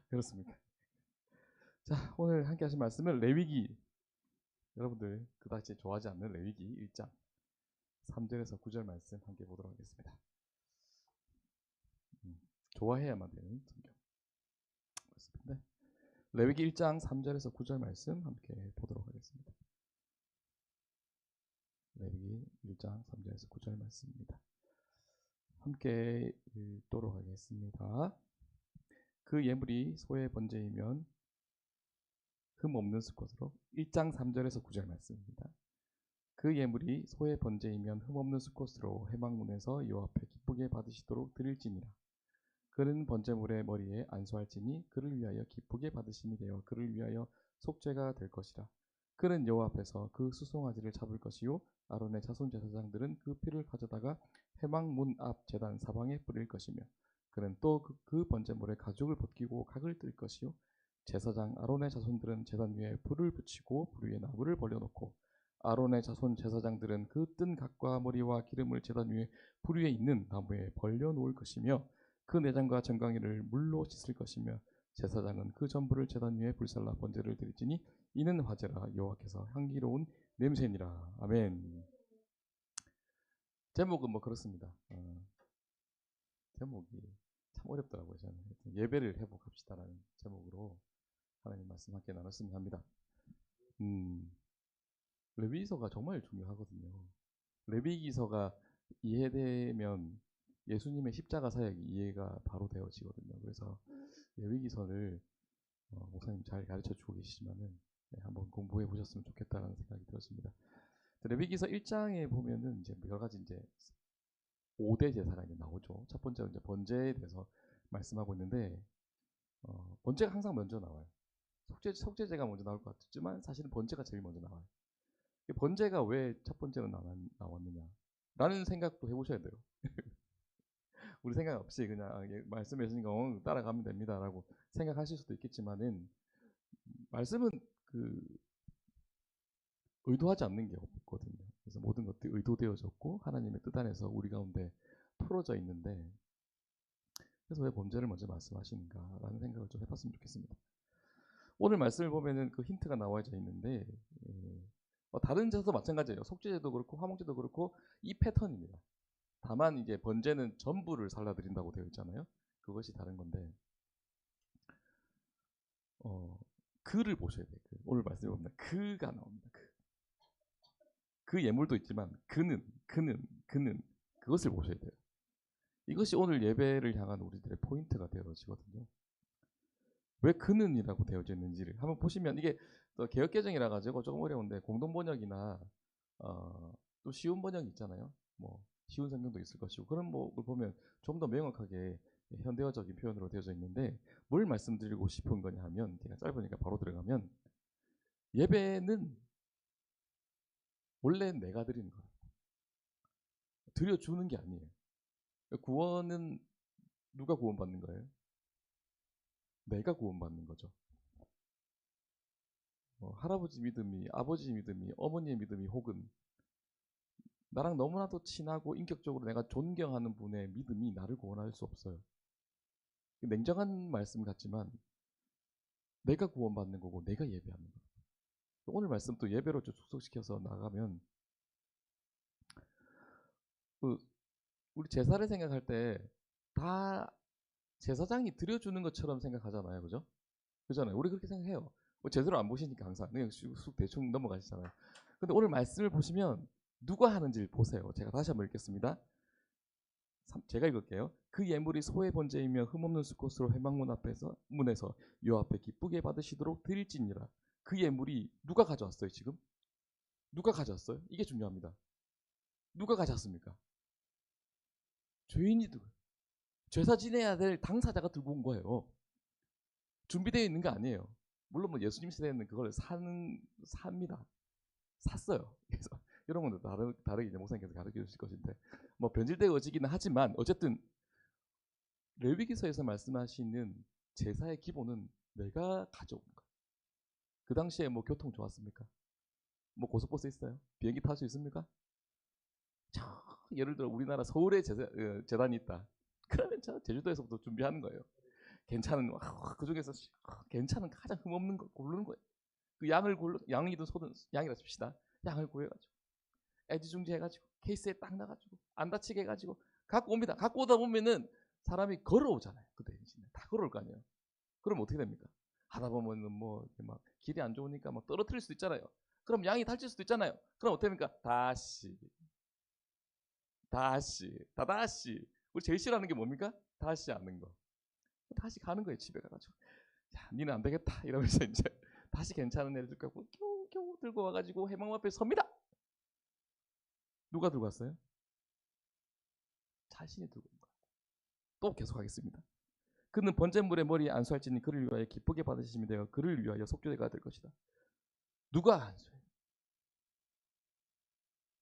그렇습니까? 자, 오늘 함께 하신 말씀은 레위기. 여러분들 그다지 좋아하지 않는 레위기 1장 3절에서 9절 말씀 함께 보도록 하겠습니다. 좋아해야만 되는 성경 말씀인데 레위기 1장 3절에서 9절 말씀 함께 보도록 하겠습니다. 레위기 1장 3절에서 9절 말씀입니다. 함께 읽도록 하겠습니다. 그 예물이 소의 번제이면 흠 없는 수컷으로 1장 3절에서 9절 말씀입니다. 그 예물이 소의 번제이면 흠 없는 수컷으로 회막문에서 여호와 앞에 기쁘게 받으시도록 드릴지니라. 그는 번제물의 머리에 안수할지니 그를 위하여 기쁘게 받으심이 되어 그를 위하여 속죄가 될 것이라. 그는 여호와 앞에서 그 수송아지를 잡을 것이요 아론의 자손 제사장들은 그 피를 가져다가 회막문 앞 제단 사방에 뿌릴 것이며 그는 또 그 번제물의 가죽을 벗기고 각을 뜰 것이요 제사장 아론의 자손들은 제단 위에 불을 붙이고 불 위에 나무를 벌려놓고 아론의 자손 제사장들은 그 뜬 각과 머리와 기름을 제단 위에 불 위에 있는 나무에 벌려놓을 것이며 그 내장과 정강이를 물로 씻을 것이며 제사장은 그 전부를 제단 위에 불살라 번제를 드릴지니 이는 화제라 여호와께서 향기로운 냄새니라. 아멘. 제목은 뭐 그렇습니다. 제목이 참 어렵더라고요. 저는 예배를 회복합시다라는 제목으로 하나님 말씀 함께 나눴으면 합니다. 레위기서가 정말 중요하거든요. 레위기서가 이해되면 예수님의 십자가 사역이 이해가 바로 되어지거든요. 그래서 레위기서를 목사님 잘 가르쳐 주고 계시지만은 한번 공부해 보셨으면 좋겠다라는 생각이 들었습니다. 레위기서 1장에 보면은 이제 여러 가지 이제 5대 제사가 이제 나오죠. 첫 번째로 이제 번제에 대해서 말씀하고 있는데 번제가 항상 먼저 나와요. 속죄제가 먼저 나올 것 같지만 사실은 번제가 제일 먼저 나와요. 번제가 왜 첫 번째로 나왔느냐 라는 생각도 해보셔야 돼요. 우리 생각 없이 그냥 말씀해 주신 거 따라가면 됩니다 라고 생각하실 수도 있겠지만은 말씀은 의도하지 않는 게 없거든요. 그래서 모든 것들이 의도되어졌고 하나님의 뜻 안에서 우리 가운데 풀어져 있는데 그래서 왜 번제를 먼저 말씀하시는가 라는 생각을 좀 해봤으면 좋겠습니다. 오늘 말씀을 보면은 그 힌트가 나와져 있는데 다른 제사도 마찬가지예요. 속죄제도 그렇고 화목제도 그렇고 이 패턴입니다. 다만 이제 번제는 전부를 살라드린다고 되어 있잖아요. 그것이 다른 건데 그를 보셔야 돼요. 오늘 말씀해 보면 그가 나옵니다. 그 예물도 있지만 그는 그것을 보셔야 돼요. 이것이 오늘 예배를 향한 우리들의 포인트가 되어지거든요. 왜 그는이라고 되어져 있는지를 한번 보시면 이게 개역개정이라 가지고 조금 어려운데 공동번역이나 또 쉬운 번역이 있잖아요. 뭐 쉬운 성경도 있을 것이고 그런 걸 보면 좀 더 명확하게 현대어적인 표현으로 되어져 있는데 뭘 말씀드리고 싶은 거냐 하면 제가 짧으니까 바로 들어가면 예배는 원래 내가 드리는 거예요. 드려주는 게 아니에요. 구원은 누가 구원받는 거예요? 내가 구원받는 거죠. 할아버지 믿음이, 아버지 믿음이, 어머니의 믿음이 혹은 나랑 너무나도 친하고 인격적으로 내가 존경하는 분의 믿음이 나를 구원할 수 없어요. 냉정한 말씀 같지만 내가 구원받는 거고 내가 예배하는 거예요. 오늘 말씀 또 예배로 좀 축소시켜서 나가면 우리 제사를 생각할 때 다 제사장이 드려주는 것처럼 생각하잖아요. 그죠? 그잖아요. 우리 그렇게 생각해요. 제대로 안 보시니까 항상 그냥 쑥 대충 넘어가시잖아요. 근데 오늘 말씀을 보시면 누가 하는지를 보세요. 제가 다시 한번 읽겠습니다. 제가 읽을게요. 그 예물이 소의 번제이며 흠없는 수컷으로 회막문 앞에서 문에서 여호와 앞에 기쁘게 받으시도록 드릴지니라. 그 예물이 누가 가져왔어요? 지금 누가 가져왔어요? 이게 중요합니다. 누가 가져왔습니까? 죄인이 들고 제사 지내야 될 당사자가 들고 온 거예요. 준비되어 있는 게 아니에요. 물론 뭐 예수님 시대에는 그걸 삽니다. 샀어요. 그래서 이런 건 다르게 이제 목사님께서 가르쳐 주실 것인데 뭐 변질되어지기는 하지만 어쨌든 레위기서에서 말씀하시는 제사의 기본은 내가 가져온 거예요. 그 당시에 뭐 교통 좋았습니까? 뭐 고속버스 있어요? 비행기 탈 수 있습니까? 예를 들어 우리나라 서울에 재단이 있다. 그러면 저 제주도에서부터 준비하는 거예요. 괜찮은 그 중에서 괜찮은 가장 흠없는 걸 고르는 거예요. 그 양이든 소든 양이라 칩시다. 양을 구해가지고 애지중지 해가지고 케이스에 딱 나가지고 안 다치게 해가지고 갖고 옵니다. 갖고 오다 보면은 사람이 걸어오잖아요. 그 대신에 다 걸어올 거 아니에요. 그럼 어떻게 됩니까? 하다 보면은 뭐 막 길이 안 좋으니까 막 떨어뜨릴 수도 있잖아요. 그럼 양이 다칠 수도 있잖아요. 그럼 어떻게 됩니까? 다시 우리 제일 싫어하는 게 뭡니까? 다시 하는 거. 다시 가는 거예요. 집에 가가지고 야 니는 안 되겠다 이러면서 이제 다시 괜찮은 애를 들고 겨우 들고 와가지고 해망 앞에 섭니다. 누가 들고 왔어요? 자신이 들고 온 거예요. 또 계속하겠습니다. 그는 번제물의 머리에 안수할지니 그를 위하여 기쁘게 받으시면 되어 그를 위하여 속죄가 될 것이다. 누가 안수해요?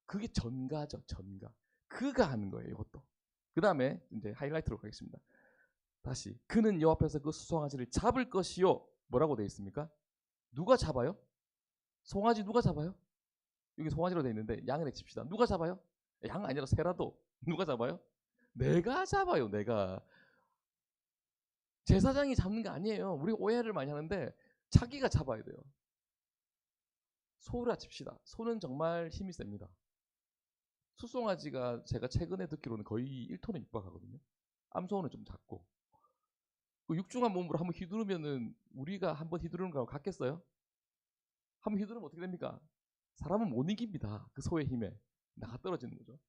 그게 전가죠. 전가. 그가 하는 거예요. 이것도. 그 다음에 이제 하이라이트로 가겠습니다. 다시 그는 여호와 앞에서 그 수송아지를 잡을 것이요. 뭐라고 되어 있습니까? 누가 잡아요? 송아지 누가 잡아요? 여기 송아지로 되어 있는데 양을 해칩시다. 누가 잡아요? 양 아니라 새라도 누가 잡아요? 내가 잡아요. 내가. 제사장이 잡는 게 아니에요. 우리 오해를 많이 하는데 자기가 잡아야 돼요. 소를 칩시다. 소는 정말 힘이 셉니다. 수송아지가 제가 최근에 듣기로는 거의 1톤에 육박하거든요. 암소는 좀 작고. 그 육중한 몸으로 한번 휘두르면은 우리가 한번 휘두르는 거하고 같겠어요? 한번 휘두르면 어떻게 됩니까? 사람은 못 이깁니다. 그 소의 힘에. 나가 떨어지는 거죠.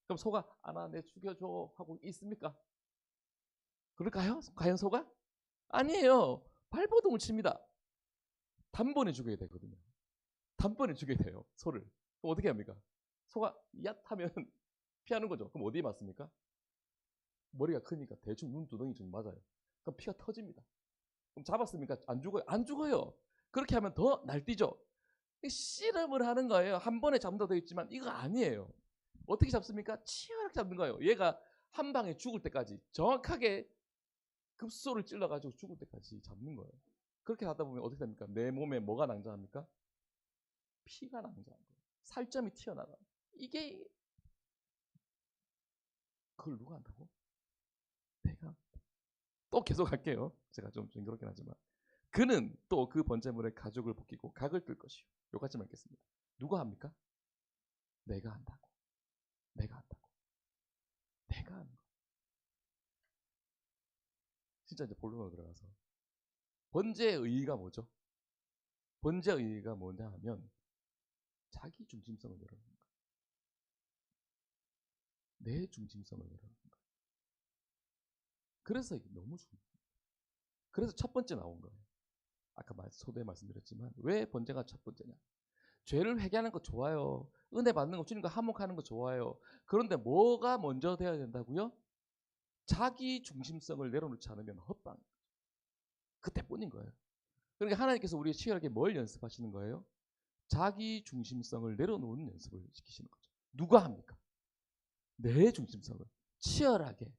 그럼 소가 아나 내 죽여줘 하고 있습니까? 그럴까요? 과연 소가? 아니에요. 발버둥을 칩니다. 단번에 죽여야 되거든요. 단번에 죽여야 돼요. 소를. 그럼 어떻게 합니까? 소가 얏 하면 피하는 거죠. 그럼 어디에 맞습니까? 머리가 크니까 대충 눈두덩이 좀 맞아요. 그럼 피가 터집니다. 그럼 잡았습니까? 안 죽어요? 안 죽어요. 그렇게 하면 더 날뛰죠. 씨름을 하는 거예요. 한 번에 잡는다 되어 있지만 이거 아니에요. 어떻게 잡습니까? 치열하게 잡는 거예요. 얘가 한 방에 죽을 때까지 정확하게 급소를 찔러가지고 죽을 때까지 잡는 거예요. 그렇게 하다 보면 어떻게 됩니까? 내 몸에 뭐가 낭자합니까? 피가 낭자한 거예요. 살점이 튀어나가요. 이게 그걸 누가 한다고? 내가. 또 계속 할게요. 제가 좀 징그럽긴 하지만 그는 또 그 번제물에 가죽을 벗기고 각을 뜰 것이요. 요까지만 읽겠습니다. 누가 합니까? 내가 한다고. 내가 한다고. 내가 하는 거. 진짜 이제 본론으로 들어가서 번제의 의의가 뭐죠? 번제의 의의가 뭐냐 하면 자기 중심성을 내려놓는 거예요. 내 중심성을 내려놓는 거예요. 그래서 이게 너무 중요해요. 그래서 첫 번째 나온 거예요. 아까 초대에 말씀드렸지만 왜 번제가 첫 번째냐? 죄를 회개하는 거 좋아요. 은혜 받는 거, 주님과 화목하는 거 좋아요. 그런데 뭐가 먼저 돼야 된다고요? 자기 중심성을 내려놓지 않으면 헛방. 그때뿐인 거예요. 그러니까 하나님께서 우리의 치열하게 뭘 연습하시는 거예요? 자기 중심성을 내려놓는 연습을 시키시는 거죠. 누가 합니까? 내 중심성을 치열하게.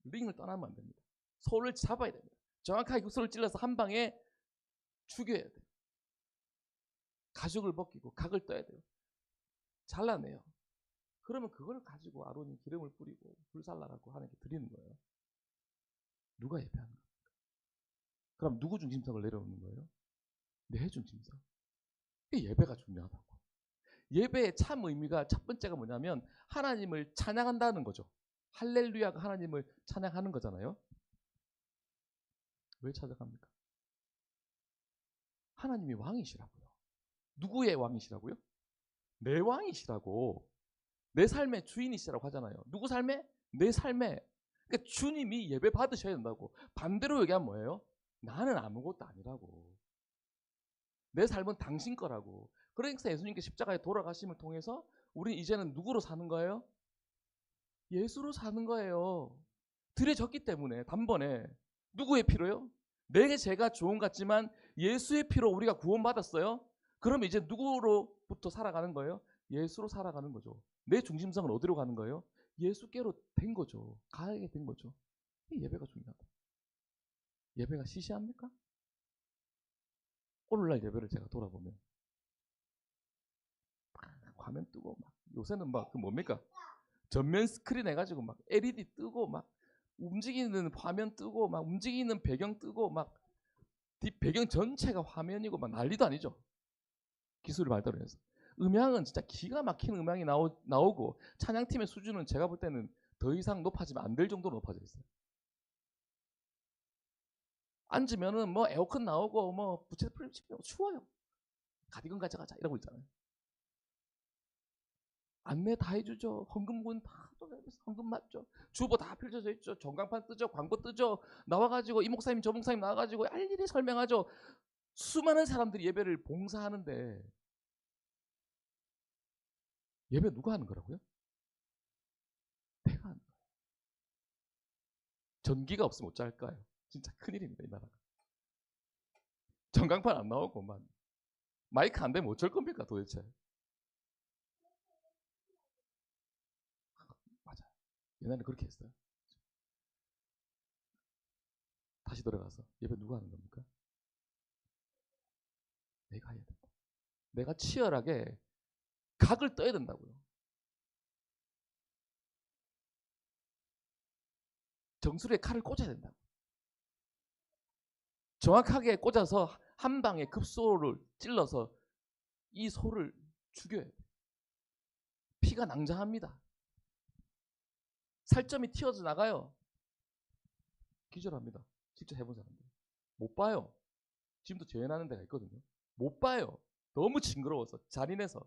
링을 떠나면 안 됩니다. 소를 잡아야 됩니다. 정확하게 그 소를 찔러서 한 방에 죽여야 돼요. 가죽을 벗기고 각을 떠야 돼요. 잘라내요. 그러면 그걸 가지고 아론이 기름을 뿌리고 불살라라고 하나님께 드리는 거예요. 누가 예배하는 겁니까? 그럼 누구 중심성을 내려놓는 거예요? 내 중심성. 이게 예배가 중요하다고. 예배의 참 의미가 첫 번째가 뭐냐면 하나님을 찬양한다는 거죠. 할렐루야가 하나님을 찬양하는 거잖아요. 왜 찬양합니까? 하나님이 왕이시라고요. 누구의 왕이시라고요? 내 왕이시라고. 내 삶의 주인이시라고 하잖아요. 누구 삶에? 내 삶에. 그러니까 주님이 예배 받으셔야 된다고. 반대로 얘기하면 뭐예요? 나는 아무것도 아니라고. 내 삶은 당신 거라고. 그러니까 예수님께 십자가에 돌아가심을 통해서 우리 이제는 누구로 사는 거예요? 예수로 사는 거예요. 들여졌기 때문에 단번에. 누구의 피로요? 내 죄가 좋은 것 같지만 예수의 피로 우리가 구원받았어요. 그럼 이제 누구로부터 살아가는 거예요? 예수로 살아가는 거죠. 내 중심성은 어디로 가는 거예요? 예수께로 된 거죠. 가게 된 거죠. 이 예배가 중요하다. 예배가 시시합니까? 오늘날 예배를 제가 돌아보면 막 화면 뜨고 막 요새는 막 그 뭡니까? 전면 스크린 해가지고 막 LED 뜨고 막 움직이는 화면 뜨고 막 움직이는 배경 뜨고 막 배경 전체가 화면이고 막 난리도 아니죠. 기술이 발달해서. 음향은 진짜 기가 막힌 음향이 나오고 찬양팀의 수준은 제가 볼 때는 더 이상 높아지면 안 될 정도로 높아져 있어요. 앉으면은 뭐 에어컨 나오고 뭐 부채 풀리면 추워요. 가디건 가져가자 이러고 있잖아요. 안내 다 해주죠. 헌금군 다 헌금 맞죠. 주보 다 펼쳐져 있죠. 전광판 뜨죠. 광고 뜨죠. 나와가지고 이 목사님 저 목사님 나와가지고 일일이 설명하죠. 수많은 사람들이 예배를 봉사하는데 예배 누가 하는 거라고요? 내가 하는 거예요. 전기가 없으면 어쩔까요? 진짜 큰일입니다, 이 나라가. 전광판 안 나오고 막 마이크 안 되면 어쩔 겁니까 도대체? 맞아요. 옛날에 그렇게 했어요. 다시 들어가서 예배 누가 하는 겁니까? 내가 해야 된다. 내가 치열하게 각을 떠야 된다고요. 정수리에 칼을 꽂아야 된다고. 정확하게 꽂아서 한 방에 급소를 찔러서 이 소를 죽여야 돼. 피가 낭자합니다. 살점이 튀어져 나가요. 기절합니다. 직접 해본 사람들. 못 봐요. 지금도 재현하는 데가 있거든요. 못 봐요. 너무 징그러워서 잔인해서.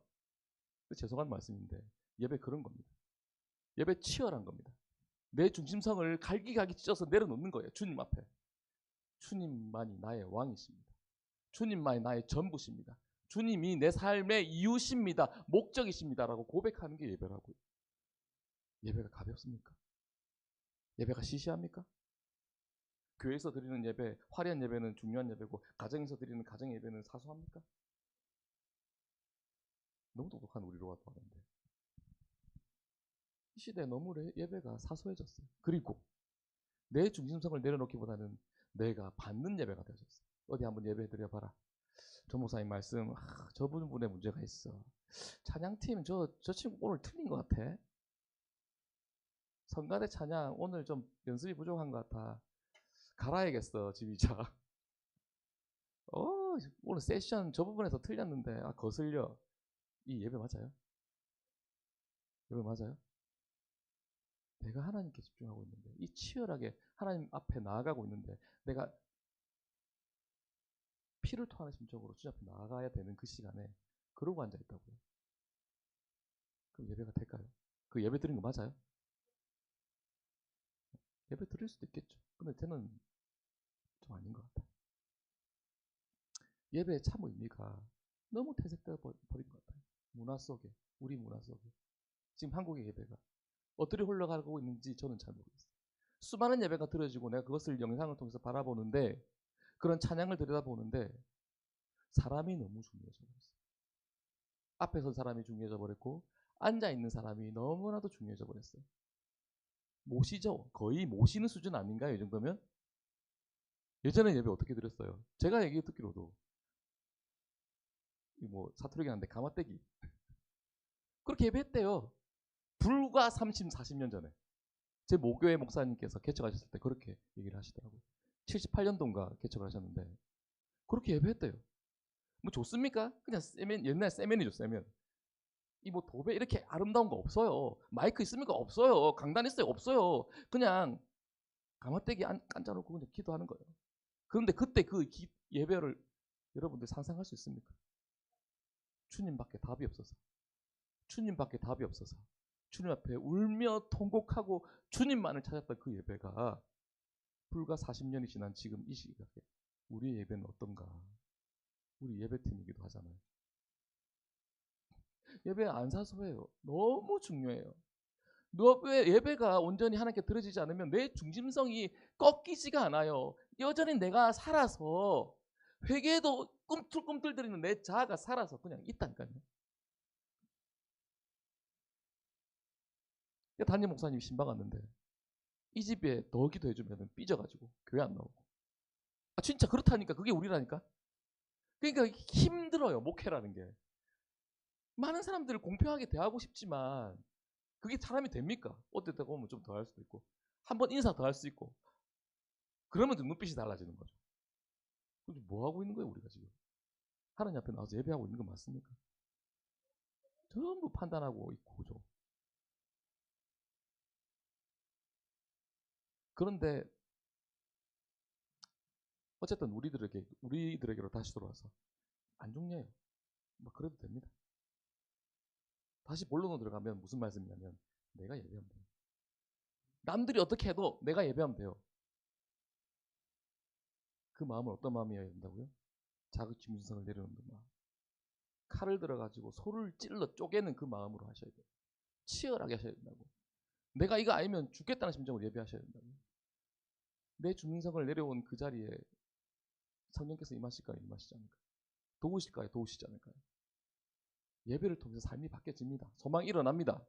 죄송한 말씀인데 예배 그런 겁니다. 예배 치열한 겁니다. 내 중심성을 갈기갈기 찢어서 내려놓는 거예요. 주님 앞에. 주님만이 나의 왕이십니다. 주님만이 나의 전부십니다. 주님이 내 삶의 이유십니다. 목적이십니다. 라고 고백하는 게 예배라고요. 예배가 가볍습니까? 예배가 시시합니까? 교회에서 드리는 예배, 화려한 예배는 중요한 예배고 가정에서 드리는 가정 예배는 사소합니까? 너무 똑똑한 우리로 왔다는데 이 시대에 너무 예배가 사소해졌어요. 그리고 내 중심성을 내려놓기보다는 내가 받는 예배가 되어졌어요. 어디 한번 예배 드려봐라. 조 목사님 말씀, 저분의 문제가 있어. 찬양팀 저 친구 오늘 틀린 것 같아. 성가대 찬양 오늘 좀 연습이 부족한 것 같아. 갈아야겠어 지휘자. 오늘 세션 저 부분에서 틀렸는데 거슬려. 이 예배 맞아요? 예배 맞아요? 내가 하나님께 집중하고 있는데 이 치열하게 하나님 앞에 나아가고 있는데 내가 피를 토하는 심정으로 주님 앞에 나아가야 되는 그 시간에 그러고 앉아있다고요. 그럼 예배가 될까요? 그 예배 드린 거 맞아요? 예배 드릴 수도 있겠죠. 근데 저는 좀 아닌 것 같아요. 예배의 참 의미가 너무 퇴색되어 버린 것 같아요. 문화 속에, 우리 문화 속에. 지금 한국의 예배가 어떻게 흘러가고 있는지 저는 잘 모르겠어요. 수많은 예배가 드려지고 내가 그것을 영상을 통해서 바라보는데 그런 찬양을 들여다보는데 사람이 너무 중요해져 버렸어요. 앞에 선 사람이 중요해져 버렸고 앉아있는 사람이 너무나도 중요해져 버렸어요. 모시죠. 거의 모시는 수준 아닌가요? 이 정도면? 예전에 예배 어떻게 드렸어요? 제가 얘기 듣기로도 뭐 사투리가 한데 가마떼기 그렇게 예배했대요. 불과 30, 40년 전에 제 모교회 목사님께서 개척하셨을 때 그렇게 얘기를 하시더라고요. 78년도인가 개척을 하셨는데 그렇게 예배했대요. 뭐 좋습니까? 그냥 옛날 세면이죠, 세면. 이 뭐 도배 이렇게 아름다운 거 없어요. 마이크 있습니까? 없어요. 강단 있어요? 없어요. 그냥 가마떼기 앉아놓고 그냥 기도하는 거예요. 그런데 그때 그 예배를 여러분들 상상할 수 있습니까? 주님밖에 답이 없어서. 주님밖에 답이 없어서. 주님 앞에 울며 통곡하고 주님만을 찾았던 그 예배가 불과 40년이 지난 지금 이 시각에 우리의 예배는 어떤가? 우리 예배팀이기도 하잖아요. 예배 안 사소해요. 너무 중요해요. 왜 예배가 온전히 하나님께 드려지지 않으면 내 중심성이 꺾이지가 않아요. 여전히 내가 살아서 회개도 꿈틀꿈틀거리는 내 자아가 살아서 그냥 있다니까요. 담임 목사님이 신방 왔는데 이 집에 더 기도해주면 삐져가지고 교회 안 나오고. 진짜 그렇다니까. 그게 우리라니까. 그러니까 힘들어요. 목회라는 게. 많은 사람들을 공평하게 대하고 싶지만 그게 사람이 됩니까? 어땠다고 보면 좀 더 할 수도 있고 한 번 인사 더 할 수 있고. 그러면 좀 눈빛이 달라지는 거죠. 근데 뭐 하고 있는 거예요, 우리가 지금? 하나님 앞에 나와서 예배하고 있는 거 맞습니까? 전부 판단하고 있고, 그죠? 그런데 어쨌든 우리들에게로 다시 돌아와서 안 중요해요. 뭐 그래도 됩니다. 다시 본론으로 들어가면 무슨 말씀이냐면 내가 예배하면 돼요. 남들이 어떻게 해도 내가 예배하면 돼요. 그 마음은 어떤 마음이어야 된다고요? 자격지심성을 내려놓는 마음. 칼을 들어가지고 소를 찔러 쪼개는 그 마음으로 하셔야 돼요. 치열하게 하셔야 된다고. 내가 이거 알면 죽겠다는 심정으로 예배하셔야 된다고. 내 주민성을 내려온 그 자리에 성령께서 임하실까요? 임하시지 않을까요? 도우실까요? 도우시지 않을까요? 예배를 통해서 삶이 바뀌어집니다. 소망이 일어납니다.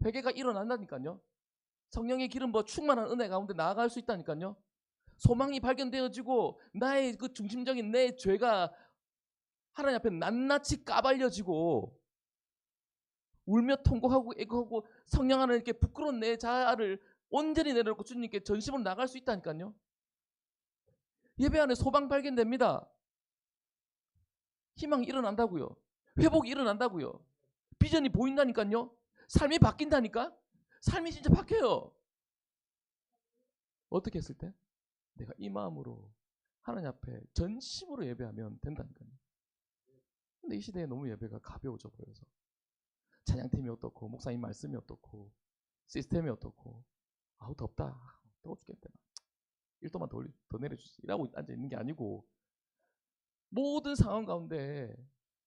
회개가 일어난다니까요. 성령의 기름 충만한 은혜 가운데 나아갈 수 있다니까요. 소망이 발견되어지고 나의 그 중심적인 내 죄가 하나님 앞에 낱낱이 까발려지고 울며 통곡하고 애고하고 성령 안에 이렇게 부끄러운 내 자아를 온전히 내려놓고 주님께 전심으로 나갈 수 있다니까요. 예배 안에 소망 발견됩니다. 희망이 일어난다고요. 회복이 일어난다고요. 비전이 보인다니까요. 삶이 바뀐다니까. 삶이 진짜 바뀌어요. 어떻게 했을 때? 내가 이 마음으로 하나님 앞에 전심으로 예배하면 된다니까요. 근데 이 시대에 너무 예배가 가벼워져 보여서 찬양팀이 어떻고 목사님 말씀이 어떻고 시스템이 어떻고 아우 덥다 더워 죽겠다 1도만 더 내려주지 이라고 앉아있는 게 아니고 모든 상황 가운데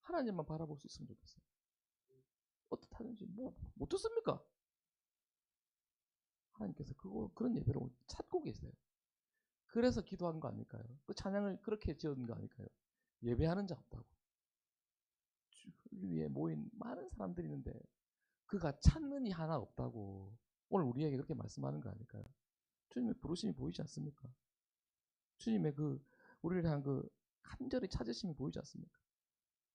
하나님만 바라볼 수 있으면 좋겠어요. 어떻다든지 못 듣습니까? 하나님께서 그런 예배를 찾고 계세요. 그래서 기도한 거 아닐까요? 그 찬양을 그렇게 지은 거 아닐까요? 예배하는 자 없다고. 주를 위해 모인 많은 사람들이 있는데 그가 찾는 이 하나 없다고 오늘 우리에게 그렇게 말씀하는 거 아닐까요? 주님의 부르심이 보이지 않습니까? 주님의 우리를 향한 간절히 찾으심이 보이지 않습니까?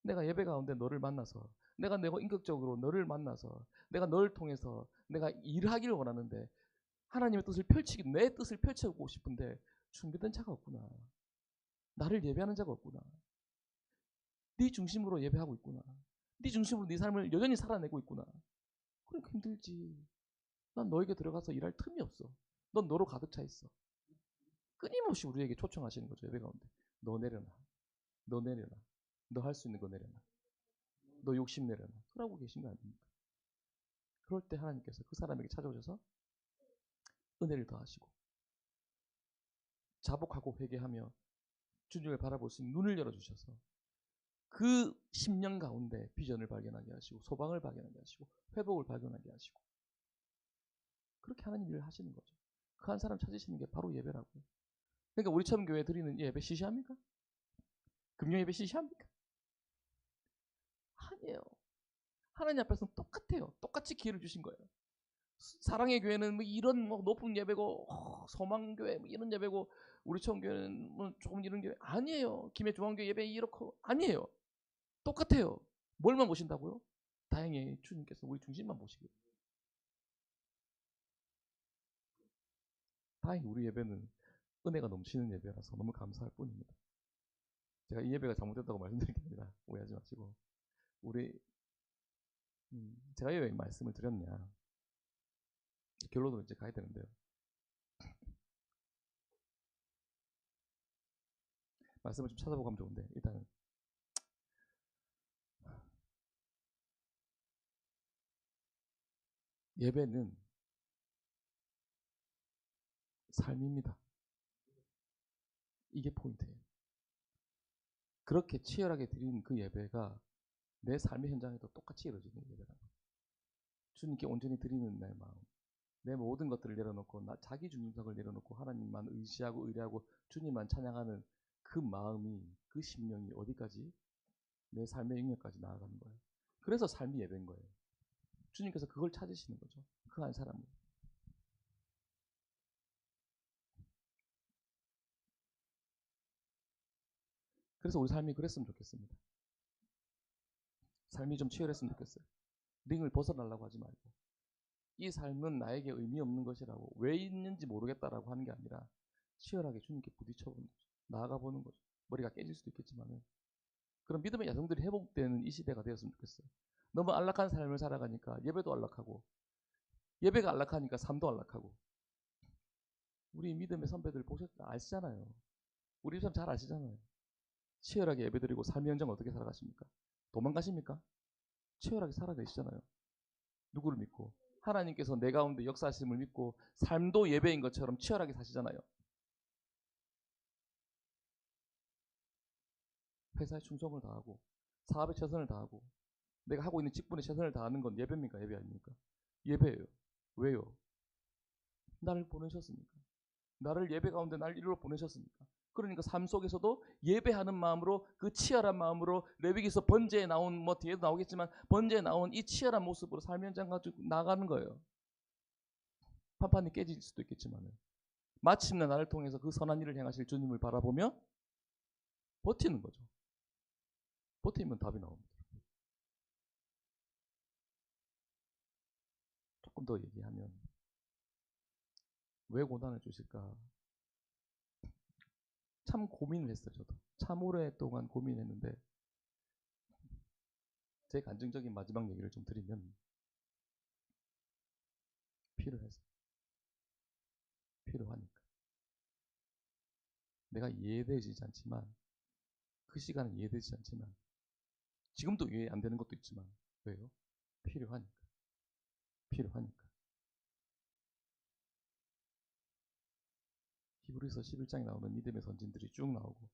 내가 예배 가운데 너를 만나서 내가 인격적으로 너를 만나서 내가 너를 통해서 내가 일하기를 원하는데 하나님의 뜻을 펼치기 내 뜻을 펼쳐보고 싶은데 준비된 자가 없구나. 나를 예배하는 자가 없구나. 네 중심으로 예배하고 있구나. 네 중심으로 네 삶을 여전히 살아내고 있구나. 그러니까 힘들지. 난 너에게 들어가서 일할 틈이 없어. 넌 너로 가득 차 있어. 끊임없이 우리에게 초청하시는 거죠. 예배 가운데. 너 내려놔. 너 내려놔. 너 할 수 있는 거 내려놔. 너 욕심 내려놔. 그러고 계신 거 아닙니까? 그럴 때 하나님께서 그 사람에게 찾아오셔서 은혜를 더하시고 자복하고 회개하며 주님을 바라볼 수 있는 눈을 열어주셔서 그 10년 가운데 비전을 발견하게 하시고 소망을 발견하게 하시고 회복을 발견하게 하시고 그렇게 하나님 일을 하시는 거죠. 그 한 사람 찾으시는 게 바로 예배라고요. 그러니까 우리처럼 교회 드리는 예배 시시합니까? 금요 예배 시시합니까? 아니에요. 하나님 앞에서는 똑같아요. 똑같이 기회를 주신 거예요. 사랑의 교회는 이런 높은 예배고 소망교회 이런 예배고 우리처럼 교회는 조금 이런 교회 아니에요. 김해중앙교회 예배 이렇고 아니에요. 똑같아요. 뭘만 보신다고요? 다행히 주님께서 우리 중심만 보시고 다행히 우리 예배는 은혜가 넘치는 예배라서 너무 감사할 뿐입니다. 제가 이 예배가 잘못됐다고 말씀드린 게 아니라 오해하지 마시고 우리 제가 왜 말씀을 드렸냐 결론으로 이제 가야 되는데요. 말씀을 좀 찾아보고 하면 좋은데 일단은 예배는 삶입니다. 이게 포인트예요. 그렇게 치열하게 드린 그 예배가 내 삶의 현장에도 똑같이 이루어지는 예배라고. 주님께 온전히 드리는 내 마음, 내 모든 것들을 내려놓고 자기 중심성을 내려놓고 하나님만 의지하고 의뢰하고 주님만 찬양하는 그 마음이 그 심령이 어디까지 내 삶의 영역까지 나아가는 거예요. 그래서 삶이 예배인 거예요. 주님께서 그걸 찾으시는 거죠. 그 한 사람을. 그래서 우리 삶이 그랬으면 좋겠습니다. 삶이 좀 치열했으면 좋겠어요. 링을 벗어나려고 하지 말고 이 삶은 나에게 의미 없는 것이라고, 왜 있는지 모르겠다라고 하는 게 아니라 치열하게 주님께 부딪혀보는 거죠. 나아가보는 거죠. 머리가 깨질 수도 있겠지만은. 그런 믿음의 여성들이 회복되는 이 시대가 되었으면 좋겠어요. 너무 안락한 삶을 살아가니까 예배도 안락하고, 예배가 안락하니까 삶도 안락하고. 우리 믿음의 선배들 아시잖아요. 우리 참 잘 아시잖아요. 치열하게 예배드리고 삶의 현장 어떻게 살아가십니까? 도망가십니까? 치열하게 살아내시잖아요. 누구를 믿고? 하나님께서 내 가운데 역사하심을 믿고 삶도 예배인 것처럼 치열하게 사시잖아요. 회사에 충성을 다하고 사업에 최선을 다하고 내가 하고 있는 직분에 최선을 다하는 건 예배입니까? 예배 아닙니까? 예배예요. 왜요? 나를 보내셨으니까. 나를 예배 가운데 날 이리로 보내셨으니까. 그러니까 삶 속에서도 예배하는 마음으로, 그 치열한 마음으로, 레위기서 번제에 나온, 뭐 뒤에도 나오겠지만 번제에 나온 이 치열한 모습으로 삶의 현장 가지고 나가는 거예요. 판판이 깨질 수도 있겠지만 마침내 나를 통해서 그 선한 일을 행하실 주님을 바라보며 버티는 거죠. 버티면 답이 나옵니다. 조금 더 얘기하면 왜 고난을 주실까? 참 고민을 했어요. 저도 참 오랫동안 고민했는데 제 간증적인 마지막 얘기를 좀 드리면 필요해서, 필요하니까. 내가 이해되지 않지만, 그 시간은 이해되지 않지만, 지금도 이해 안 되는 것도 있지만, 왜요? 필요하니까. 필요하니까. 히브리서 11장에 나오는 믿음의 선진들이 쭉 나오고,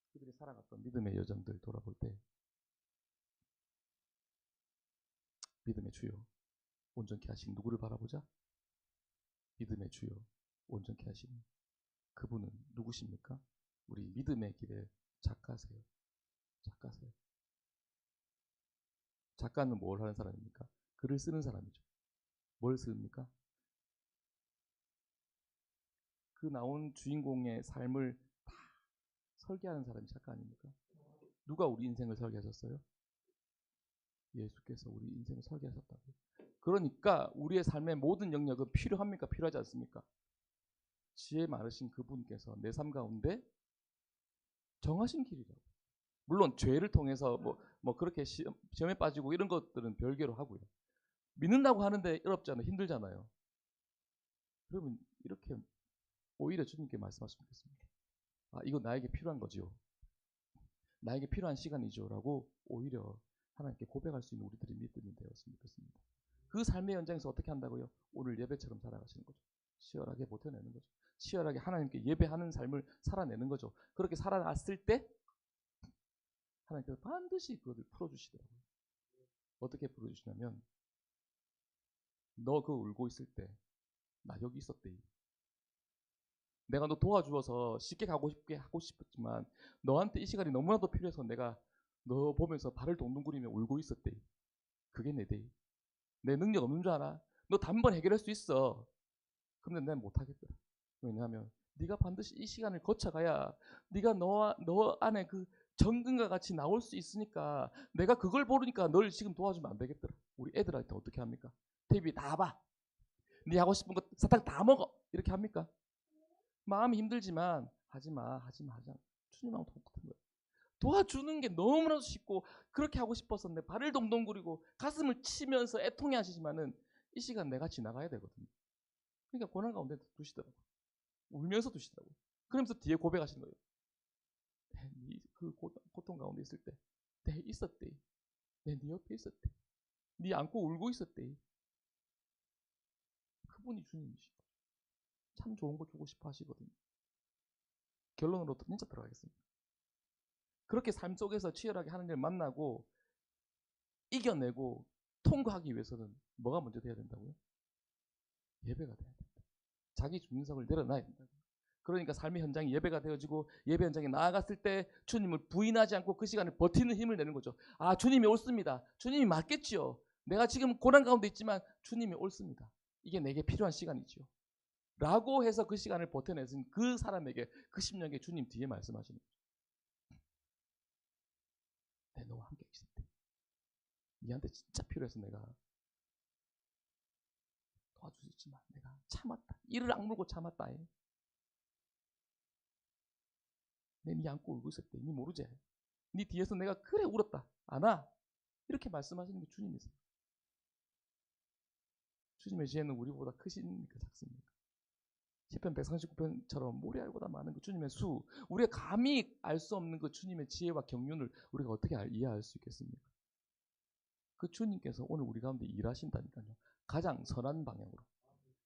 그들이 살아갔던 믿음의 여정들 돌아볼 때 믿음의 주요 온전케 하신 누구를 바라보자? 믿음의 주요 온전케 하신 그분은 누구십니까? 우리 믿음의 길의 작가세요. 작가세요. 작가는 뭘 하는 사람입니까? 글을 쓰는 사람이죠. 뭘 씁니까? 그 나온 주인공의 삶을 다 설계하는 사람이 작가 아닙니까? 누가 우리 인생을 설계하셨어요? 예수께서 우리 인생을 설계하셨다고요. 그러니까 우리의 삶의 모든 영역은 필요합니까? 필요하지 않습니까? 지혜 많으신 그분께서 내 삶 가운데 정하신 길이라고. 물론 죄를 통해서 뭐 그렇게 시험에 빠지고 이런 것들은 별개로 하고요. 믿는다고 하는데 어렵잖아요. 힘들잖아요. 그러면 이렇게 오히려 주님께 말씀하시면 되겠습니다. 아, 이거 나에게 필요한 거지요. 나에게 필요한 시간이죠. 라고 오히려 하나님께 고백할 수 있는 우리들이 믿음이 되었으면 좋겠습니다. 그 삶의 현장에서 어떻게 한다고요? 오늘 예배처럼 살아가시는 거죠. 치열하게 버텨내는 거죠. 치열하게 하나님께 예배하는 삶을 살아내는 거죠. 그렇게 살아났을 때 하나님께서 반드시 그것을 풀어주시더라고요. 어떻게 풀어주시냐면 너 그거 울고 있을 때 나 여기 있었대. 내가 너 도와주어서 쉽게 가고 싶게 하고 싶었지만 너한테 이 시간이 너무나도 필요해서 내가 너 보면서 발을 동동구리며 울고 있었대. 그게 내 데이. 내 능력 없는 줄 알아? 너 단번 해결할 수 있어. 근데 난 못하겠더라. 왜냐하면 네가 반드시 이 시간을 거쳐가야 네가 너 안에 그 정금과 같이 나올 수 있으니까 내가 그걸 모르니까 널 지금 도와주면 안 되겠더라. 우리 애들한테 어떻게 합니까? TV 다 봐. 네 하고 싶은 거 사탕 다 먹어. 이렇게 합니까? 마음이 힘들지만 하지마. 주님하고 똑같은 거예요. 도와주는 게 너무나도 쉽고 그렇게 하고 싶어서 내 발을 동동 구리고 가슴을 치면서 애통해 하시지만은 이 시간 내가 지나가야 되거든요. 그러니까 고난 가운데 두시더라고요. 울면서 두시더라고요. 그러면서 뒤에 고백하시는 거예요. 그 고통 가운데 있을 때, 내 있었대. 내 네 옆에 있었대. 네 안고 울고 있었대. 그분이 주님이시죠. 참 좋은 거 주고 싶어 하시거든요. 결론으로 진짜 들어가겠습니다. 그렇게 삶 속에서 치열하게 하나님을 만나고 이겨내고 통과하기 위해서는 뭐가 먼저 돼야 된다고요? 예배가 돼야 된다. 자기 중심성을 내려놔야 된다. 그러니까 삶의 현장이 예배가 되어지고 예배 현장에 나아갔을 때 주님을 부인하지 않고 그 시간을 버티는 힘을 내는 거죠. 아, 주님이 옳습니다. 주님이 맞겠지요. 내가 지금 고난 가운데 있지만 주님이 옳습니다. 이게 내게 필요한 시간이지요. 라고 해서 그 시간을 버텨내신 그 사람에게 그 심령에 주님 뒤에 말씀하시는 거죠. 내 너와 함께 있을 때. 니한테 진짜 필요해서 내가 도와줄 수 있지만 내가 참았다. 이를 악물고 참았다. 내 안고 울고 있을 때 니 모르지? 니 뒤에서 내가 그래 울었다. 안아. 이렇게 말씀하시는 게 주님이세요. 주님의 지혜는 우리보다 크십니까 작습니까? 시편 139편처럼 모래알보다 많은 그 주님의 수, 우리가 감히 알 수 없는 그 주님의 지혜와 경륜을 우리가 어떻게 이해할 수 있겠습니까? 그 주님께서 오늘 우리 가운데 일하신다니까요. 가장 선한 방향으로,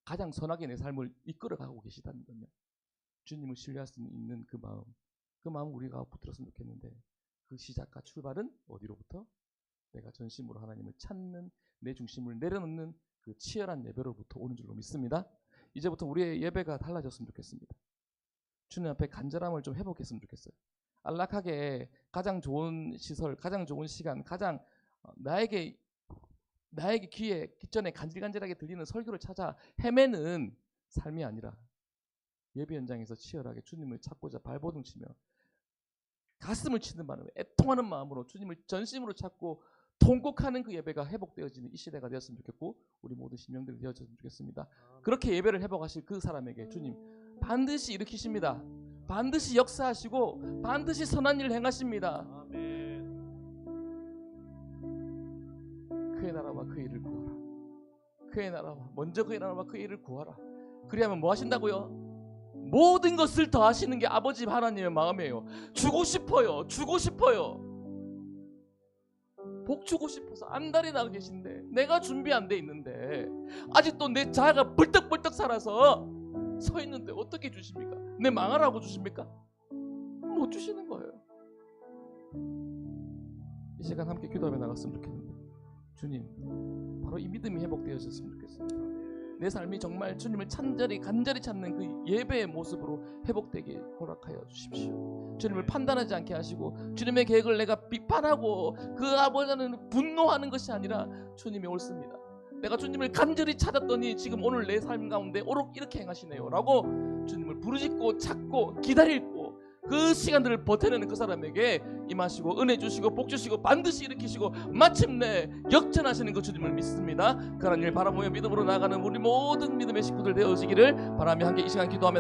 가장 선하게 내 삶을 이끌어가고 계시다니까요. 주님을 신뢰할 수 있는 그 마음 우리가 붙들었으면 좋겠는데, 그 시작과 출발은 어디로부터? 내가 전심으로 하나님을 찾는, 내 중심을 내려놓는 그 치열한 예배로부터 오는 줄로 믿습니다. 이제부터 우리의 예배가 달라졌으면 좋겠습니다. 주님 앞에 간절함을 좀 회복했으면 좋겠어요. 안락하게 가장 좋은 시설, 가장 좋은 시간, 가장 나에게 귀에 귓전에 간질간질하게 들리는 설교를 찾아 헤매는 삶이 아니라 예배 현장에서 치열하게 주님을 찾고자 발버둥 치며 가슴을 치는 마음으로, 애통하는 마음으로 주님을 전심으로 찾고 통곡하는 그 예배가 회복되어지는 이 시대가 되었으면 좋겠고, 우리 모든 심령들이 되어졌으면 좋겠습니다. 그렇게 예배를 회복하실 그 사람에게 주님 반드시 일으키십니다. 반드시 역사하시고 반드시 선한 일을 행하십니다. 그의 나라와 그 일을 구하라. 그의 나라와, 먼저 그의 나라와 그 일을 구하라. 그리하면 뭐 하신다고요? 모든 것을 더하시는 게 아버지 하나님의 마음이에요. 주고 싶어요. 주고 싶어요. 복 주고 싶어서 안달이 나고 계신데, 내가 준비 안 돼 있는데, 아직도 내 자아가 벌떡벌떡 살아서 서 있는데 어떻게 주십니까? 내 망하라고 주십니까? 못 주시는 거예요. 이 시간 함께 기도하며 나갔으면 좋겠는데, 주님 바로 이 믿음이 회복되어졌으면 좋겠습니다. 내 삶이 정말 주님을 간절히 찾는 그 예배의 모습으로 회복되게 허락하여 주십시오. 주님을 판단하지 않게 하시고, 주님의 계획을 내가 비판하고 그 아버지는 분노하는 것이 아니라 주님이 옳습니다. 내가 주님을 간절히 찾았더니 지금 오늘 내 삶 가운데 오록 이렇게 행하시네요 라고 주님을 부르짖고 찾고 기다리고 그 시간들을 버텨내는 그 사람에게 임하시고 은혜 주시고 복 주시고 반드시 일으키시고 마침내 역전하시는 그 주님을 믿습니다. 그 하나님을 바라보며 믿음으로 나아가는 우리 모든 믿음의 식구들 되어지기를 바라며 함께 이 시간 기도하며